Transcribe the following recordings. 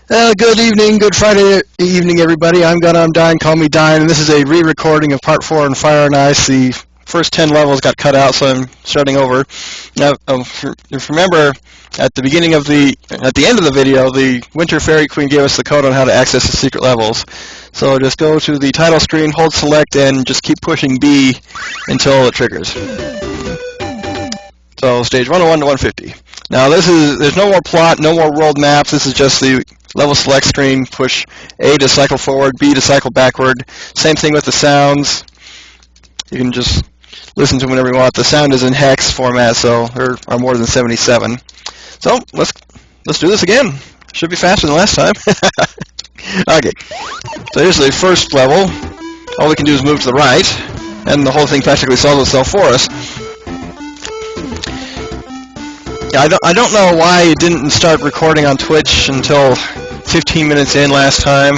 Good evening, good Friday evening, everybody. I'm Dine, call me Dine, and this is a re-recording of Part 4 on Fire and Ice. The first 10 levels got cut out, so I'm starting over. Now, if you remember, at the end of the video, the Winter Fairy Queen gave us the code on how to access the secret levels. So just go to the title screen, hold select, and just keep pushing B until it triggers. So stage 101 to 150. Now there's no more plot, no more world maps. This is just the level select screen. Push A to cycle forward, B to cycle backward. Same thing with the sounds. You can just listen to whenever you want. The sound is in hex format, so there are more than 77. So let's do this again. Should be faster than last time. Okay. So here's the first level. All we can do is move to the right, and the whole thing practically solves itself for us. Yeah, I don't know why it didn't start recording on Twitch until 15 minutes in last time.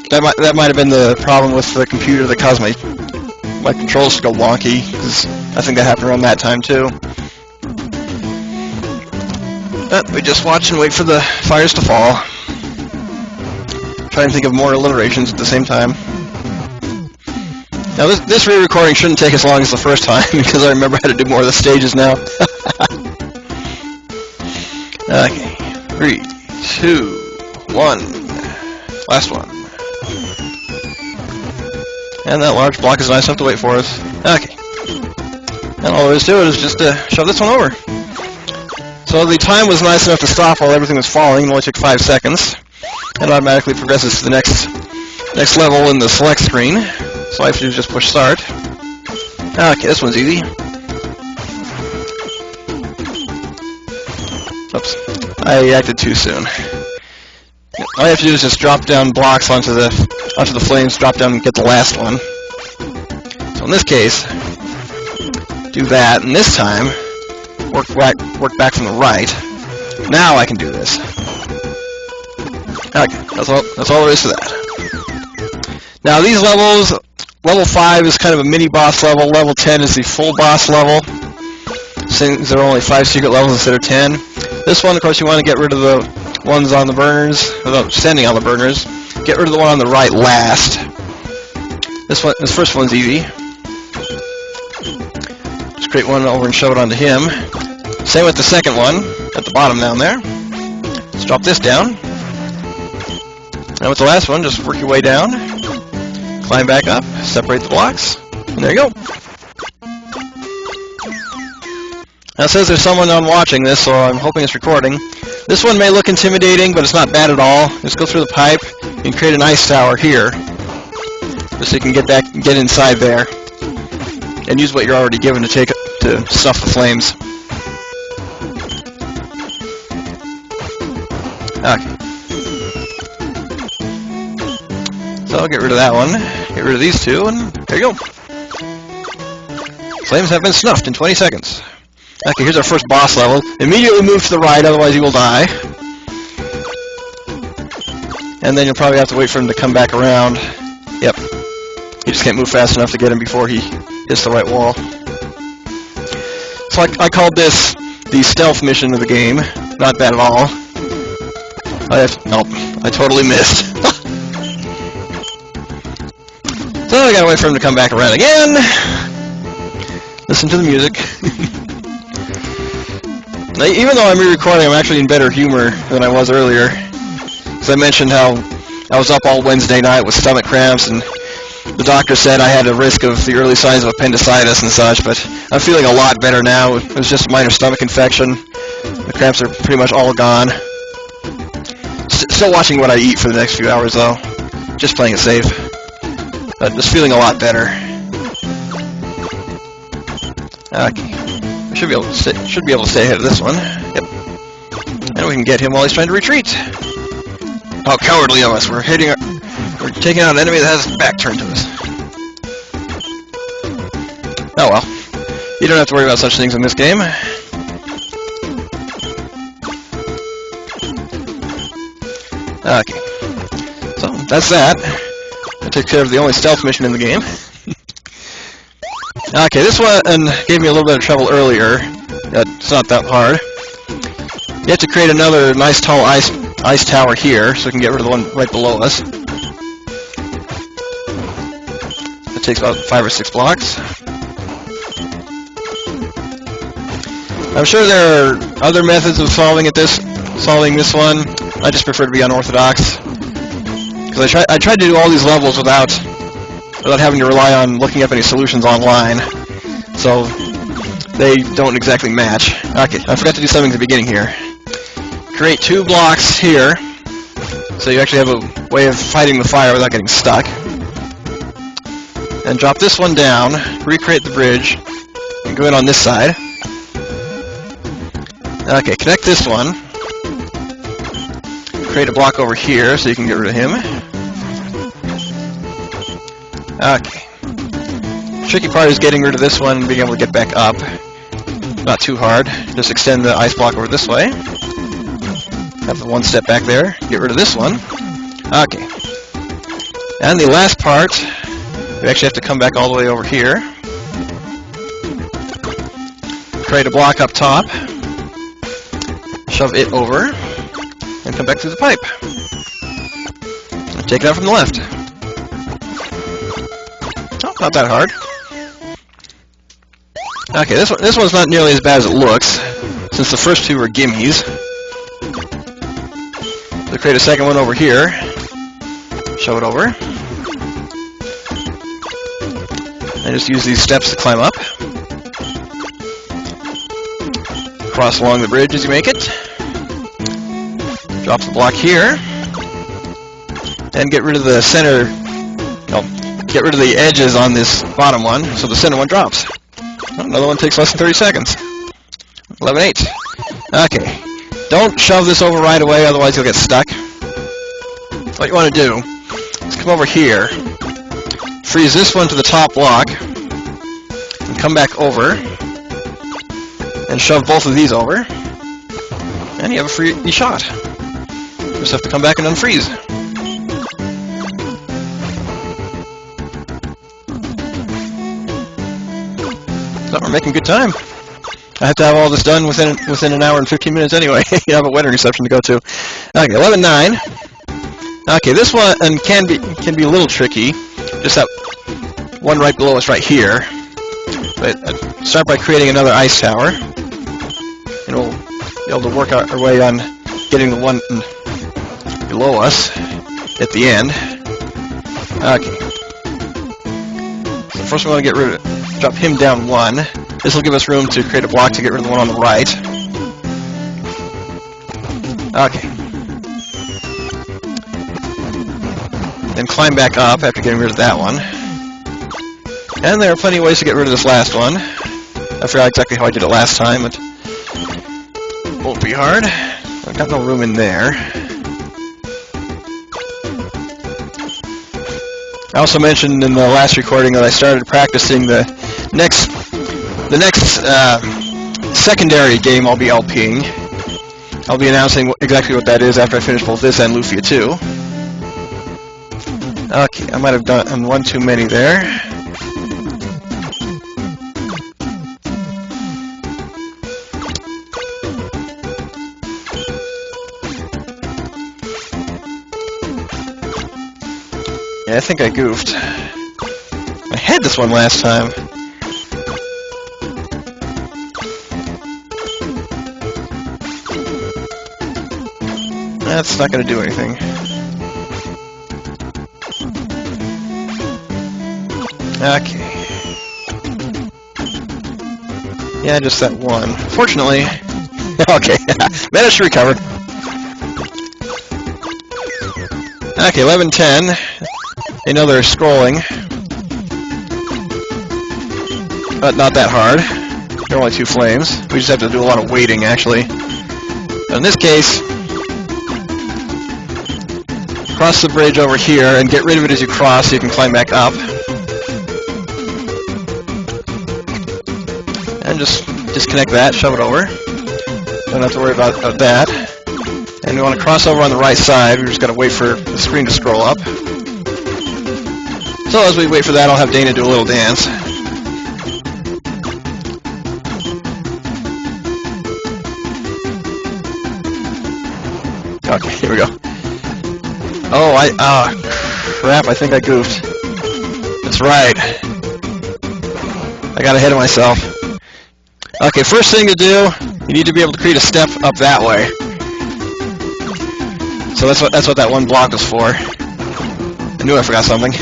That might have been the problem with the computer that caused my controls to go wonky, because I think that happened around that time too. But we just watch and wait for the fires to fall. Try and think of more alliterations at the same time. Now this re-recording shouldn't take as long as the first time, because I remember how to do more of the stages now. Okay, 3, 2, 1, last one. And that large block is nice enough to wait for us. Okay. And all there is to it is just to shove this one over. So the time was nice enough to stop while everything was falling. It only took 5 seconds. It automatically progresses to the next level in the select screen. So all I have to do is just push start. Okay, this one's easy. Oops, I acted too soon. All you have to do is just drop down blocks onto the flames, drop down and get the last one. So in this case, do that, and this time, work back from the right. Now I can do this. Okay, that's all there is to that. Now these levels, level 5 is kind of a mini boss level, level 10 is the full boss level, since there are only 5 secret levels instead of 10. This one, of course, you want to get rid of the ones on the burners, standing on the burners. Get rid of the one on the right last. This first one's easy. Just create one over and shove it onto him. Same with the second one, at the bottom down there. Let's drop this down. And with the last one, just work your way down. Climb back up, separate the blocks, and there you go. Now it says there's someone on watching this, so I'm hoping it's recording. This one may look intimidating, but it's not bad at all. Just go through the pipe and create an ice tower here, just so you can get inside there, and use what you're already given to stuff the flames. Okay. So I'll get rid of that one, get rid of these two, and there you go. Flames have been snuffed in 20 seconds. Okay, here's our first boss level. Immediately move to the right, otherwise you will die. And then you'll probably have to wait for him to come back around. Yep. You just can't move fast enough to get him before he hits the right wall. So I called this the stealth mission of the game. Not bad at all. Nope, I totally missed. So I gotta wait for him to come back around again. Listen to the music. Now, even though I'm re-recording, I'm actually in better humor than I was earlier. As I mentioned how I was up all Wednesday night with stomach cramps, and the doctor said I had a risk of the early signs of appendicitis and such, but I'm feeling a lot better now. It was just a minor stomach infection. The cramps are pretty much all gone. Still watching what I eat for the next few hours, though. Just playing it safe. But just feeling a lot better. Okay. I should be able to stay ahead of this one. Yep. And we can get him while he's trying to retreat. How cowardly of us! We're taking out an enemy that has his back turned to us. Oh well. You don't have to worry about such things in this game. Okay. So that's that. That takes care of the only stealth mission in the game. Okay, this one gave me a little bit of trouble earlier. It's not that hard. You have to create another nice tall ice ice tower here, so we can get rid of the one right below us. It takes about 5 or 6 blocks. I'm sure there are other methods of solving this one. I just prefer to be unorthodox, because I tried to do all these levels without having to rely on looking up any solutions online, so they don't exactly match. Okay, I forgot to do something at the beginning here. Create 2 blocks here, so you actually have a way of fighting the fire without getting stuck. And drop this one down, recreate the bridge, and go in on this side. Okay, connect this one. Create a block over here so you can get rid of him. Okay. Tricky part is getting rid of this one and being able to get back up. Not too hard. Just extend the ice block over this way. Have the one step back there. Get rid of this one. Okay. And the last part, we actually have to come back all the way over here. Create a block up top. Shove it over. And come back through the pipe. And take it out from the left. Oh, not that hard. Okay, this one's not nearly as bad as it looks, since the first 2 were gimmies. So create a second one over here. Shove it over. And just use these steps to climb up. Cross along the bridge as you make it. Drop the block here. And get rid of the center, get rid of the edges on this bottom one, so the center one drops. Another one takes less than 30 seconds. 11-8. Okay. Don't shove this over right away, otherwise you'll get stuck. What you want to do is come over here, freeze this one to the top block, and come back over, and shove both of these over, and you have a free shot. Just have to come back and unfreeze. So we're making good time. I have to have all this done within an hour and 15 minutes anyway. You have a wedding reception to go to. Okay, 11-9. Okay, this one can be a little tricky. Just that one right below us right here. But start by creating another ice tower, and we'll be able to work our way on getting the one below us at the end. Okay. So first we want to get rid of it. Drop him down 1. This will give us room to create a block to get rid of the one on the right. Okay. Then climb back up after getting rid of that one. And there are plenty of ways to get rid of this last one. I forgot exactly how I did it last time, but it won't be hard. I've got no room in there. I also mentioned in the last recording that I started practicing the next secondary game I'll be LPing. I'll be announcing exactly what that is after I finish both this and Lufia 2. Okay, I might have done one too many there. Yeah, I think I goofed. I had this one last time. That's not going to do anything. Okay. Yeah, just that one. Fortunately... okay, managed to recover. Okay, 11-10. They know they're scrolling. But not that hard. There are only 2 flames. We just have to do a lot of waiting, actually. But in this case... cross the bridge over here and get rid of it as you cross so you can climb back up. And just disconnect that, shove it over. Don't have to worry about that. And we want to cross over on the right side. We've just got to wait for the screen to scroll up. So as we wait for that, I'll have Dana do a little dance. Okay, here we go. Oh, crap, I think I goofed. That's right. I got ahead of myself. Okay, first thing to do, you need to be able to create a step up that way. So that's what that one block was for. I knew I forgot something.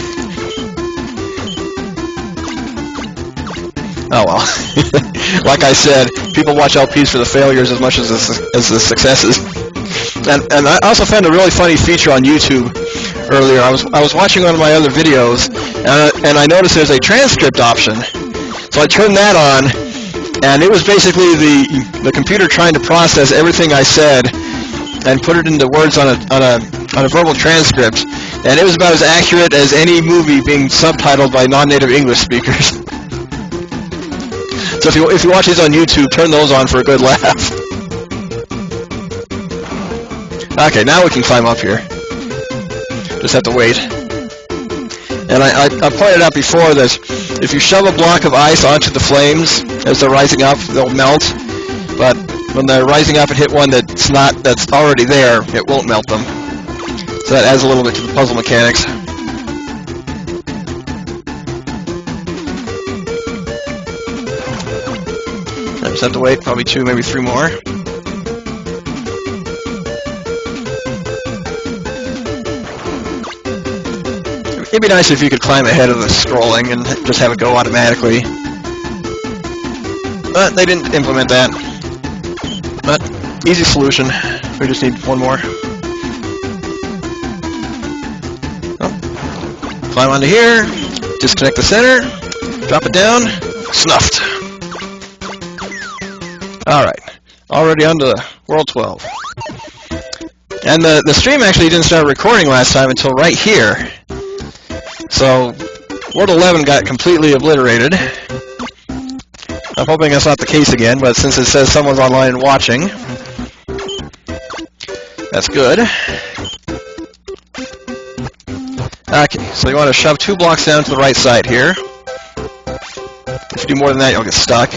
Oh well. Like I said, people watch LPs for the failures as much as the successes. And I also found a really funny feature on YouTube earlier. I was watching one of my other videos, and I noticed there's a transcript option. So I turned that on, and it was basically the computer trying to process everything I said and put it into words on a verbal transcript. And it was about as accurate as any movie being subtitled by non-native English speakers. So if you watch these on YouTube, turn those on for a good laugh. Okay, now we can climb up here. Just have to wait. And I pointed out before that if you shove a block of ice onto the flames as they're rising up, they'll melt. But when they're rising up and hit one that's already there, it won't melt them. So that adds a little bit to the puzzle mechanics. I just have to wait probably 2, maybe 3 more. It'd be nice if you could climb ahead of the scrolling and just have it go automatically. But they didn't implement that. But easy solution. We just need 1 more. Oh. Climb onto here, disconnect the center, drop it down, snuffed. Alright, already on to World 12. And the stream actually didn't start recording last time until right here. So, World 11 got completely obliterated. I'm hoping that's not the case again, but since it says someone's online and watching, that's good. Okay, so you want to shove 2 blocks down to the right side here. If you do more than that, you'll get stuck.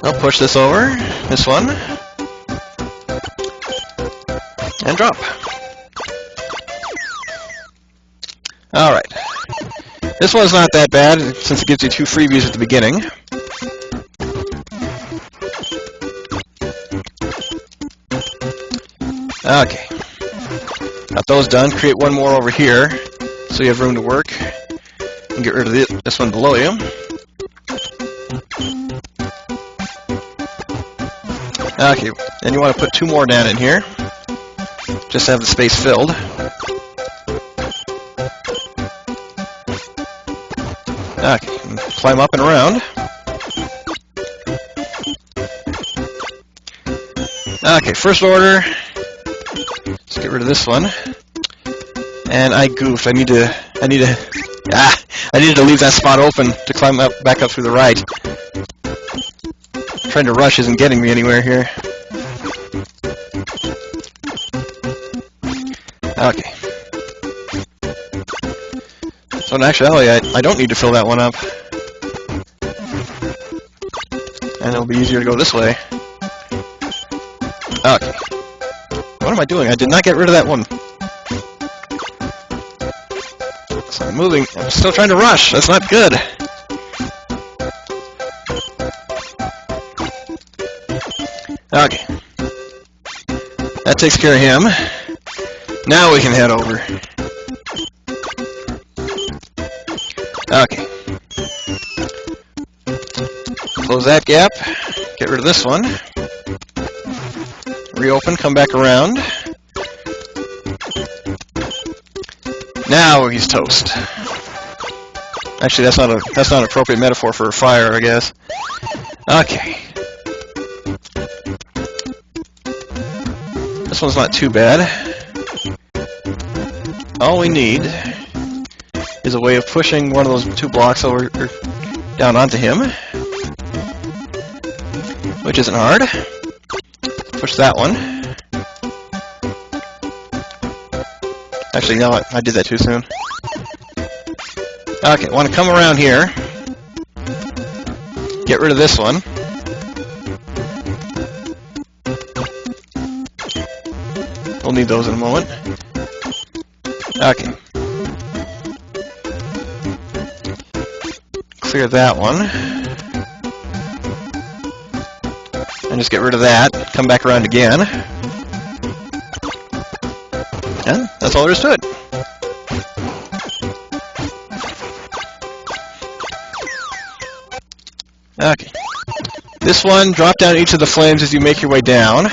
I'll push this over, this one, and drop. Alright. This one's not that bad, since it gives you 2 freebies at the beginning. Okay. Got those done. Create 1 more over here, so you have room to work. And get rid of this one below you. Okay, then you want to put 2 more down in here, just to have the space filled. Okay, and climb up and around. Okay, first order, let's get rid of this one. And I goofed. I needed to leave that spot open to climb back up through the right. Trying to rush isn't getting me anywhere here. Okay. So in actuality, I don't need to fill that one up. And it'll be easier to go this way. Okay. What am I doing? I did not get rid of that one. So I'm moving. I'm still trying to rush. That's not good. Okay. That takes care of him. Now we can head over. Okay. Close that gap. Get rid of this one. Reopen, come back around. Now he's toast. Actually, that's not an appropriate metaphor for a fire, I guess. Okay. This one's not too bad. All we need is a way of pushing one of those 2 blocks over or down onto him, which isn't hard. Push that one. Actually, no, I did that too soon. Okay, want to come around here. Get rid of this one. We'll need those in a moment. Okay. Clear that one. And just get rid of that. Come back around again. And that's all there is to it. Okay. This one, drop down each of the flames as you make your way down.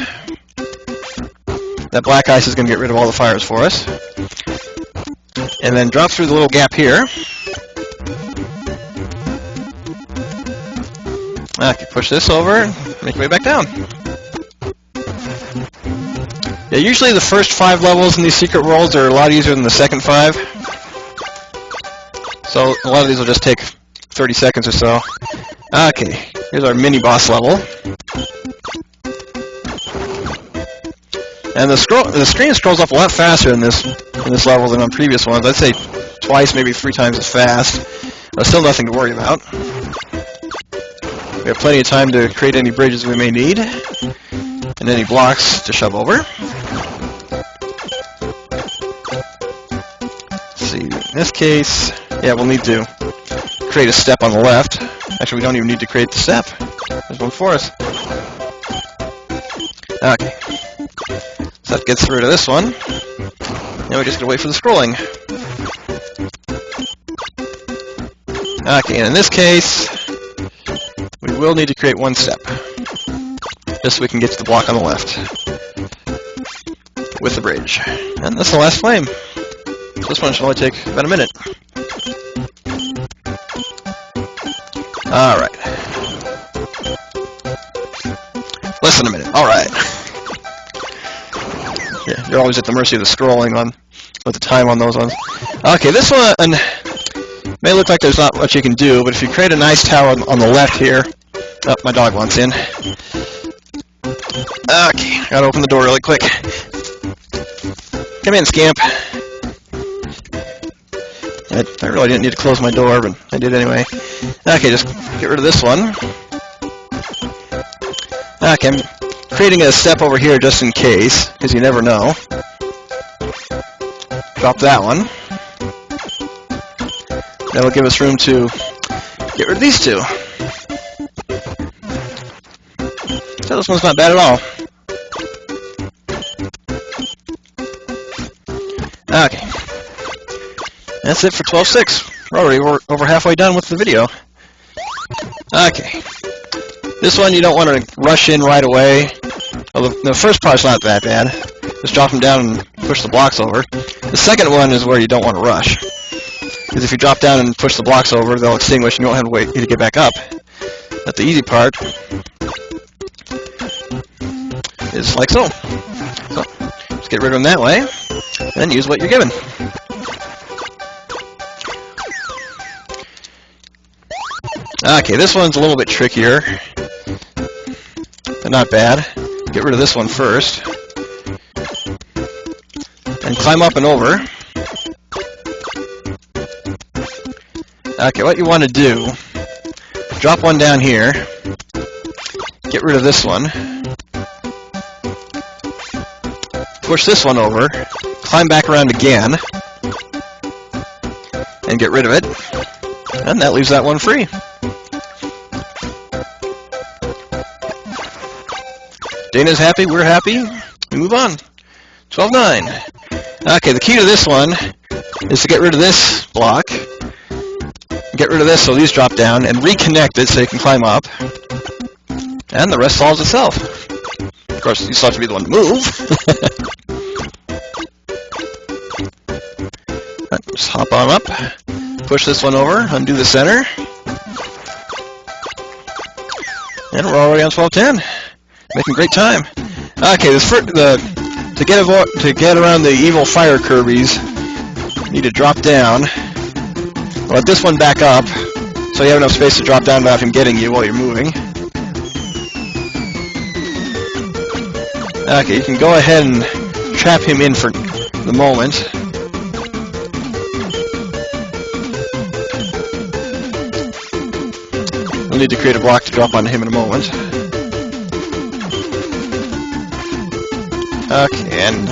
That black ice is going to get rid of all the fires for us. And then drop through the little gap here. Okay, push this over, make your way back down. Yeah, usually the first 5 levels in these secret worlds are a lot easier than the second 5. So a lot of these will just take 30 seconds or so. Okay, here's our mini boss level. And the screen scrolls up a lot faster in this level than on previous ones. I'd say twice, maybe 3 times as fast. But still nothing to worry about. We have plenty of time to create any bridges we may need, and any blocks to shove over. Let's see, in this case, yeah, we'll need to create a step on the left. Actually, we don't even need to create the step. There's one for us. Okay. So that gets rid of this one. Now we just gotta wait for the scrolling. Okay, and in this case, we will need to create one step, just so we can get to the block on the left with the bridge. And that's the last flame. So this one should only take about a minute. Alright. Less than a minute. Alright. Yeah, you're always at the mercy of the scrolling with the time on those ones. Okay, this one may look like there's not much you can do, but if you create a nice tower on the left here... Oh, my dog wants in. Okay, gotta open the door really quick. Come in, Scamp. I really didn't need to close my door, but I did anyway. Okay, just get rid of this one. Okay, I'm creating a step over here just in case, because you never know. Drop that one. That'll give us room to get rid of these 2. So this one's not bad at all. Okay. That's it for 12.6. We're already over halfway done with the video. Okay. This one you don't want to rush in right away. Well, the first part's not that bad. Just drop them down and push the blocks over. The second one is where you don't want to rush. Because if you drop down and push the blocks over, they'll extinguish and you won't have to wait to get back up. But the easy part is like so. So, just get rid of them that way, and then use what you're given. Okay, this one's a little bit trickier, but not bad. Get rid of this one first, and climb up and over. Okay, what you want to do, drop one down here, get rid of this one, push this one over, climb back around again, and get rid of it, and that leaves that one free. Dana's happy, we're happy, we move on. 12.9. Okay, the key to this one is to get rid of this block, get rid of this so these drop down, and reconnect it so you can climb up, and the rest solves itself. Of course, you still have to be the one to move. Just hop on up, push this one over, undo the center, and we're already on 12.10. Making great time. Okay, to get around the evil fire Kirby's, you need to drop down. Let this one back up, so you have enough space to drop down without him getting you while you're moving. Okay, you can go ahead and trap him in for the moment. We'll need to create a block to drop onto him in a moment. Okay, and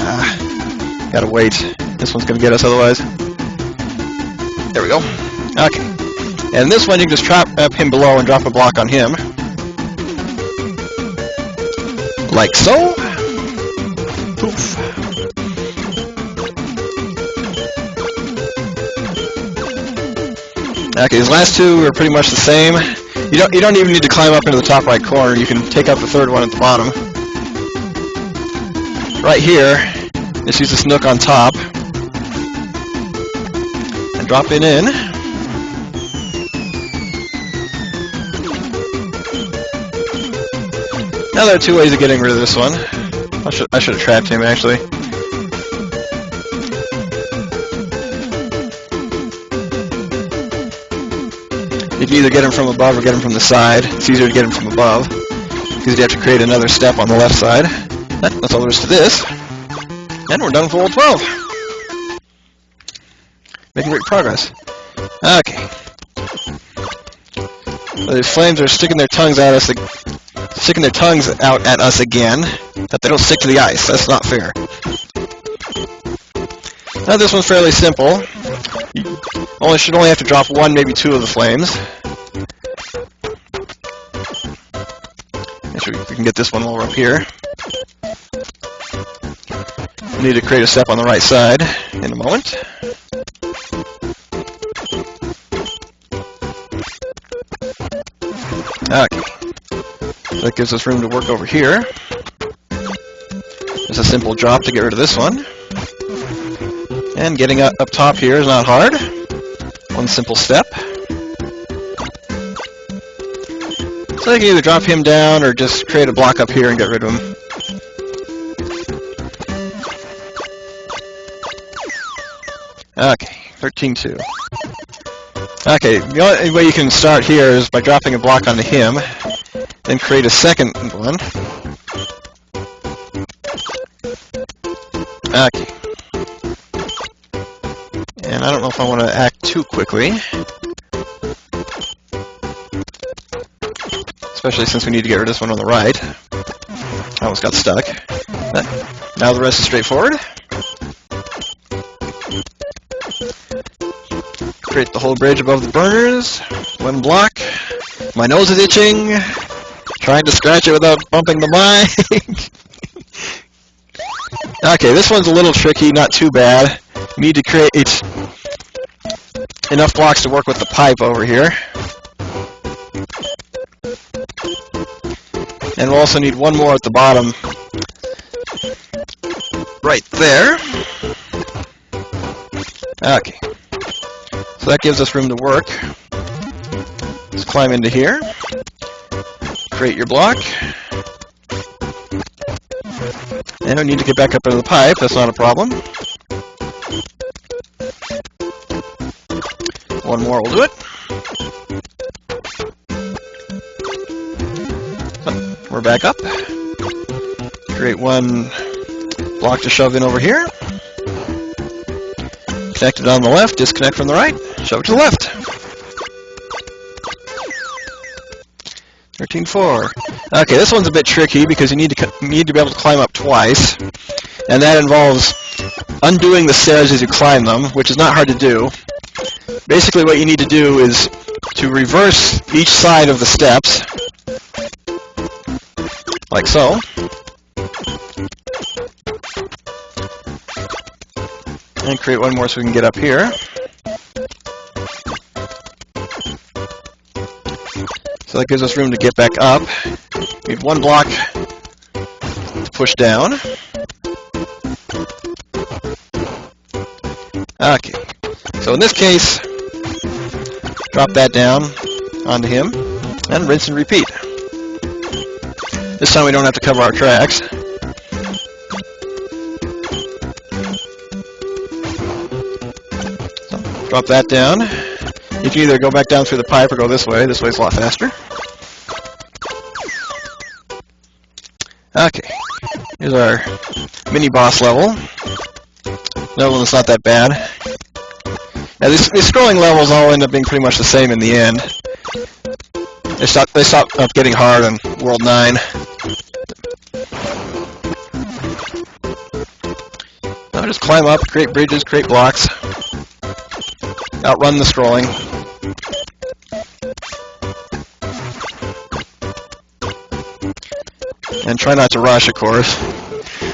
gotta wait. This one's gonna get us otherwise. There we go. Okay. And this one you can just trap up him below and drop a block on him. Like so. Poof. Okay, these last two are pretty much the same. You don't even need to climb up into the top right corner. You can take out the third one at the bottom. Right here, just use this nook on top and drop it in. Now there are two ways of getting rid of this one. I should have trapped him actually. You can either get him from above or get him from the side. It's easier to get him from above because you have to create another step on the left side. That's all there is to this. And we're done with World 12. Making great progress. Okay. So these flames are sticking their tongues at us. Sticking their tongues out at us again, but they don't stick to the ice. That's not fair. Now this one's fairly simple. You should only have to drop one, maybe two of the flames. Make sure we can get this one while we're up here. We need to create a step on the right side in a moment. Okay. That gives us room to work over here. Just a simple drop to get rid of this one. And getting up top here is not hard. One simple step. So you can either drop him down or just create a block up here and get rid of him. Okay, 13-2. Okay, the only way you can start here is by dropping a block onto him. Then create a second one. Okay. And I don't know if I want to act too quickly. Especially since we need to get rid of this one on the right. I almost got stuck. But now the rest is straightforward. Create the whole bridge above the burners. One block. My nose is itching. Trying to scratch it without bumping the mic. Okay, this one's a little tricky, not too bad. You need to create enough blocks to work with the pipe over here. And we'll also need one more at the bottom. Right there. Okay. So that gives us room to work. Let's climb into here. Create your block. And we need to get back up into the pipe, that's not a problem. One more will do it. So, we're back up. Create one block to shove in over here. Connect it on the left, disconnect from the right, shove it to the left. 13-4. Okay, this one's a bit tricky because you need to be able to climb up twice, and that involves undoing the stairs as you climb them, which is not hard to do. Basically, what you need to do is to reverse each side of the steps, like so. And create one more so we can get up here. So that gives us room to get back up. We need one block to push down. Okay. So in this case, drop that down onto him and rinse and repeat. This time we don't have to cover our tracks. So, drop that down. You can either go back down through the pipe or go this way. This way's a lot faster. Okay, here's our mini-boss level. Another one that's not that bad. Now these scrolling levels all end up being pretty much the same in the end. They stop getting hard on World 9. just climb up, create bridges, create blocks, outrun the scrolling. And try not to rush, of course.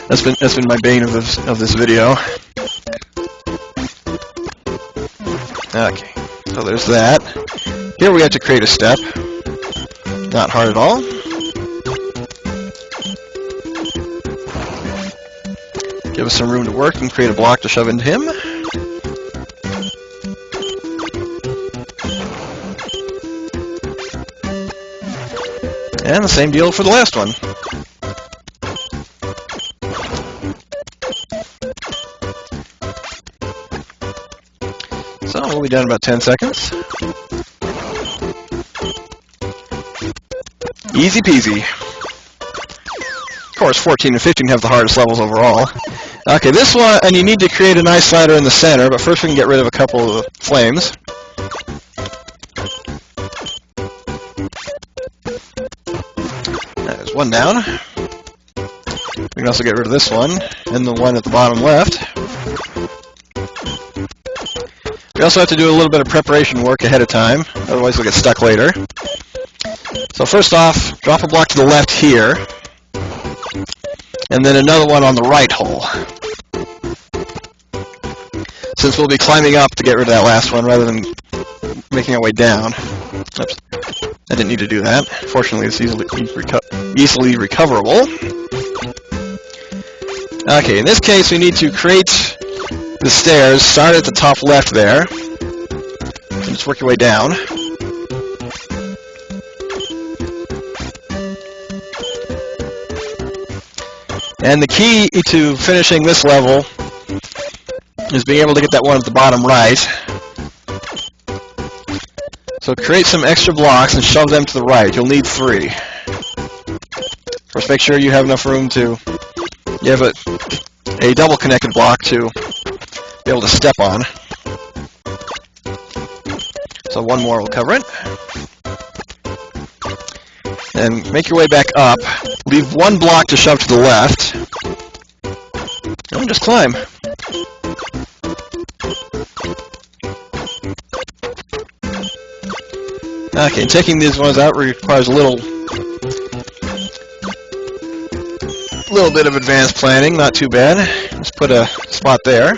That's been my bane of this video. Okay, so there's that. Here we have to create a step. Not hard at all. Give us some room to work and create a block to shove into him. And the same deal for the last one. So we'll be done in about 10 seconds. Easy peasy. Of course, 14 and 15 have the hardest levels overall. Okay, this one, and you need to create an ice slider in the center, but first we can get rid of a couple of the flames. There's one down. We can also get rid of this one, and the one at the bottom left. We also have to do a little bit of preparation work ahead of time, otherwise we'll get stuck later. So first off, drop a block to the left here, and then another one on the right hole. Since we'll be climbing up to get rid of that last one rather than making our way down. Oops, I didn't need to do that. Fortunately, it's easily recoverable. Okay, in this case we need to create the stairs. Start at the top left there, and just work your way down. And the key to finishing this level is being able to get that one at the bottom right. So create some extra blocks and shove them to the right. You'll need 3. First, make sure you have enough room to... You have a double connected block to be able to step on. So one more will cover it. And make your way back up. Leave one block to shove to the left. And just climb. Okay, taking these ones out requires a little bit of advanced planning, not too bad. Just put a spot there.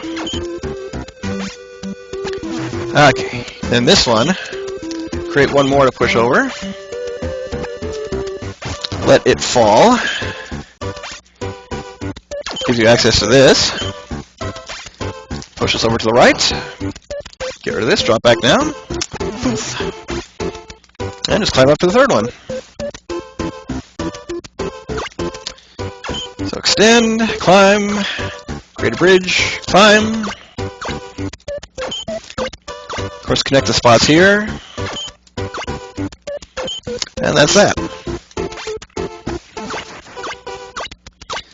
Okay, then this one, create one more to push over. Let it fall. Gives you access to this. Push this over to the right. Get rid of this, drop back down. Poof. And just climb up to the third one. So extend, climb, create a bridge, climb. Of course, connect the spots here. And that's that.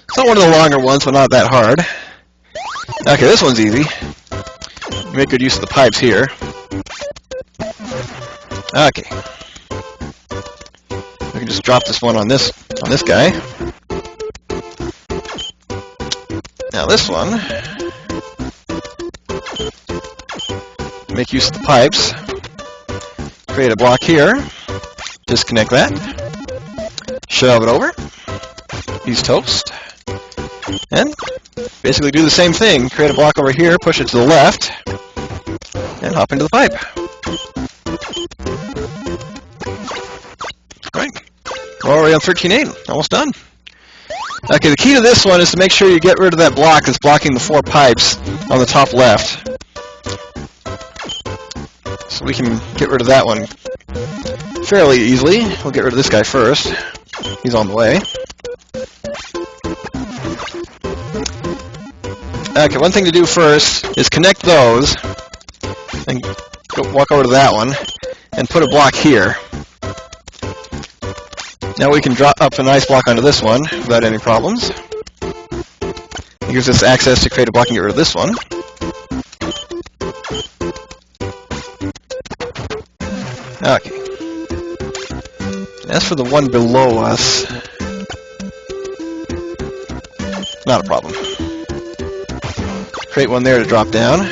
It's not one of the longer ones, but not that hard. Okay, this one's easy. Make good use of the pipes here. Okay. We can just drop this one on this guy. Now this one, make use of the pipes. Create a block here. Disconnect that. Shove it over. Use toast. And basically do the same thing. Create a block over here, push it to the left, and hop into the pipe. Alright. We're already on 13.8. Almost done. Okay, the key to this one is to make sure you get rid of that block that's blocking the 4 pipes on the top left. So we can get rid of that one fairly easily. We'll get rid of this guy first. He's on the way. Okay, one thing to do first is connect those and walk over to that one and put a block here. Now we can drop up a nice block onto this one without any problems. It gives us access to create a block and get rid of this one. Okay. As for the one below us, not a problem. create one there to drop down.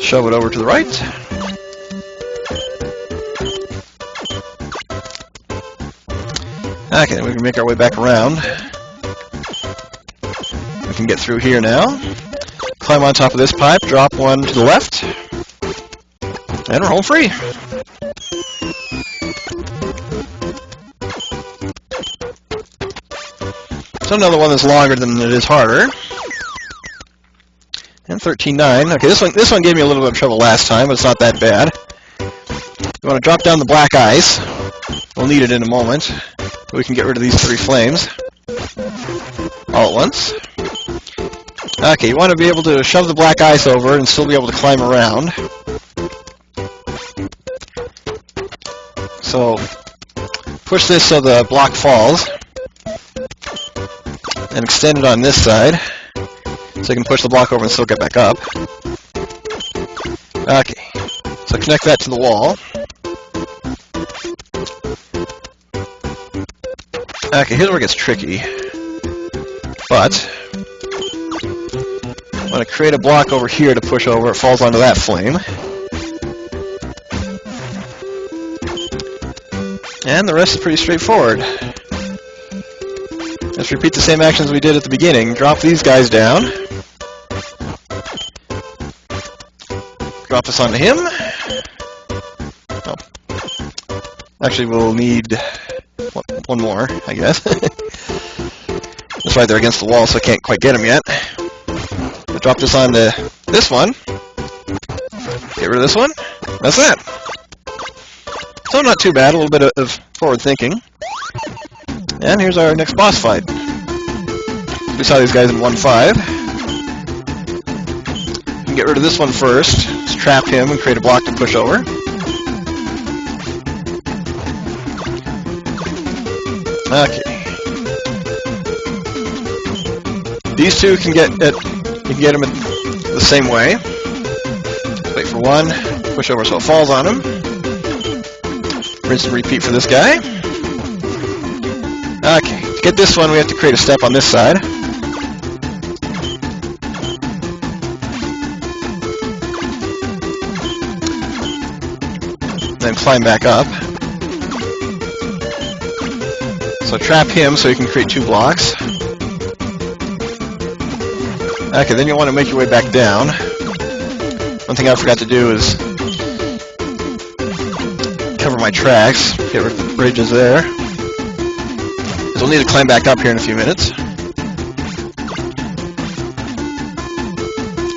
Shove it over to the right. Okay, we can make our way back around. We can get through here now. Climb on top of this pipe, drop one to the left, and we're home free. So another one that's longer than it is harder. And 13.9. Okay, this one gave me a little bit of trouble last time, but it's not that bad. You want to drop down the black ice. We'll need it in a moment. We can get rid of these 3 flames all at once. Okay, you want to be able to shove the black ice over and still be able to climb around. So push this so the block falls, and extend it on this side so you can push the block over and still get back up. Okay, so connect that to the wall. Okay, here's where it gets tricky. But I'm going to create a block over here to push over. It falls onto that flame. And the rest is pretty straightforward. Let's repeat the same actions we did at the beginning. Drop these guys down. Drop this onto him. Oh. Actually, we'll need one more, I guess. It's right there against the wall, so I can't quite get him yet. I'll drop this onto this one. Get rid of this one. That's that. So not too bad, a little bit of forward thinking. And here's our next boss fight. We saw these guys in 1.5. You can get rid of this one first. Just trap him and create a block to push over. Okay. These two can get it. You can get them the same way. Just wait for one. Push over so it falls on him. Rinse and repeat for this guy. Okay, to get this one we have to create a step on this side. Then climb back up. So trap him so you can create 2 blocks. Okay, then you'll want to make your way back down. One thing I forgot to do is cover my tracks, get rid of the bridges there. Because we'll need to climb back up here in a few minutes.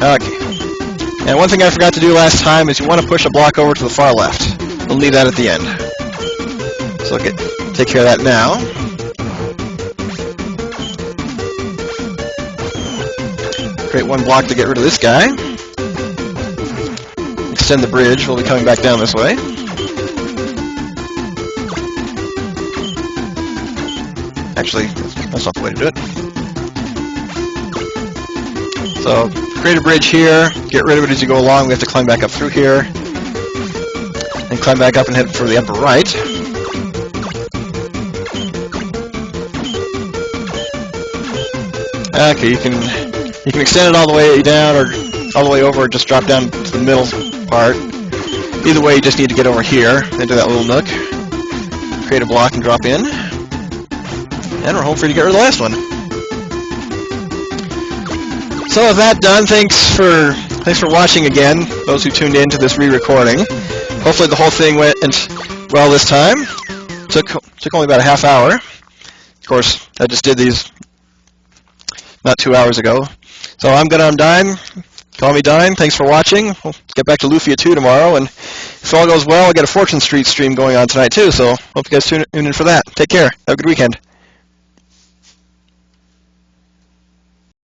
Okay. And one thing I forgot to do last time is you want to push a block over to the far left. We'll need that at the end. So take care of that now. Create 1 block to get rid of this guy. Extend the bridge. We'll be coming back down this way. Actually, that's not the way to do it. So, create a bridge here, get rid of it as you go along. We have to climb back up through here, and climb back up and head for the upper right. Okay, you can extend it all the way down or all the way over, or just drop down to the middle part. Either way, you just need to get over here into that little nook. Create a block and drop in. And we're home free to get rid of the last one. So with that done, thanks for watching again, those who tuned in to this re-recording. Hopefully the whole thing went well this time. Took only about a half hour. Of course, I just did these not 2 hours ago. So I'm Dime. Call me Dime. Thanks for watching. We'll get back to Lufia 2 tomorrow, and if all goes well, I'll get a Fortune Street stream going on tonight too, so hope you guys tune in for that. Take care. Have a good weekend.